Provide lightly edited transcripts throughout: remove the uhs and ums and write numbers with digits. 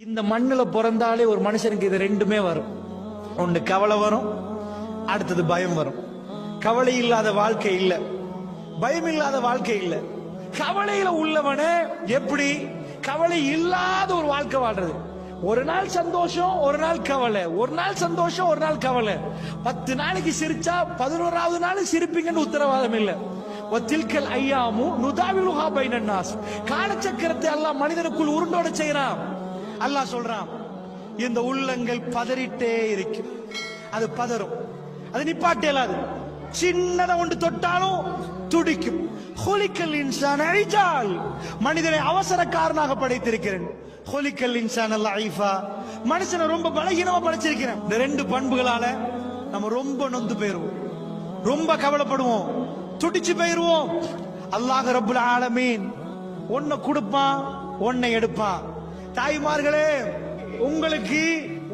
இந்த மண்ணுல பிறந்தாலே ஒரு மனுஷனுக்கு இது ரெண்டுமே வரும். ஒன்று கவலை வரும், அடுத்தது பயம் வரும். கவலை இல்லாத வாழ்க்கை இல்ல, பயம் இல்லாத வாழ்க்கை இல்ல. கவலையில உள்ளவன எப்படி கவலை இல்லாத ஒரு வாழ்க்கை வாழ்றது? ஒரு நாள் சந்தோஷம், ஒரு நாள் கவலை, ஒரு நாள் சந்தோஷம், ஒரு நாள் கவலை. 10 நாளைக்கு சிரிச்சா 11வது நாள் சிரிப்பீங்கன்னு உத்தரவாதம் இல்ல. வத்தில்கல் ஐயாமு நுதாவிலுஹா பைனன் நாஸ். காலச்சக்கரத்தை அல்லாஹ் மனிதனுக்குள் உருண்டோட செய்யறான். அல்லாஹ் சொல்றான், இந்த உள்ளங்கள் பதறிட்டே இருக்கு, அது பதறும், அது நிப்பாட்டே இல்லாது. சின்னதை ஒன்று தொட்டாலும் துடிக்கும். ஹுலிக்கல் இன்சான் அழிஜால், மனிதனை அவசரக்காரனாக படைத்திருக்கிறேன். ஹுலிக்கல் இன்சான் லைஃபா, மனுஷனை ரொம்ப பலகீனமா படைச்சிருக்கிறேன். இந்த 2 பண்புகளால நம்ம ரொம்ப நொந்து போயிருவோம், ரொம்ப கவலைப்படுவோம், துடிச்சு போயிருவோம். அல்லாஹ் ரப்புல் ஆலமீன் ஒன்னை கொடுப்பான், ஒன்னை எடுப்பான். தாய்மார்களே, உங்களுக்கு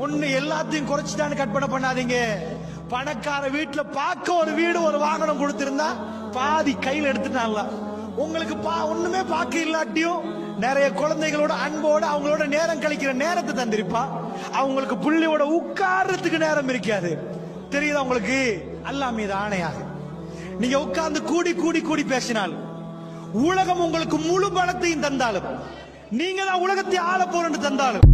ஒண்ணு எல்லாத்தையும் குறைச்சிட்டான்னு கற்பனை பண்ணாதீங்க. பணக்கார வீட்டுல பார்க்க ஒரு வீடு ஒரு வாகனம் கொடுத்திருந்தா பாதி கையில் எடுத்துட்டான்ல. உங்களுக்கு ஒண்ணுமே பார்க்க இல்லாட்டியும் நிறைய குழந்தைகளோட அன்போட அவங்களோட நேரம் கழிக்கிற நேரத்தை தந்திருப்பா. அவங்களுக்கு புள்ளியோட உட்கார்றதுக்கு நேரம் இருக்காது. தெரியுதா உங்களுக்கு? அல்லாஹ் மீது ஆணையாக நீங்க உட்கார்ந்து கூடி கூடி கூடி பேசினால், உலகம் உங்களுக்கு முழு பலத்தையும் தந்தாலும், நீங்க தான் உலகத்தை ஆள போறேன்னு தந்தாலும்,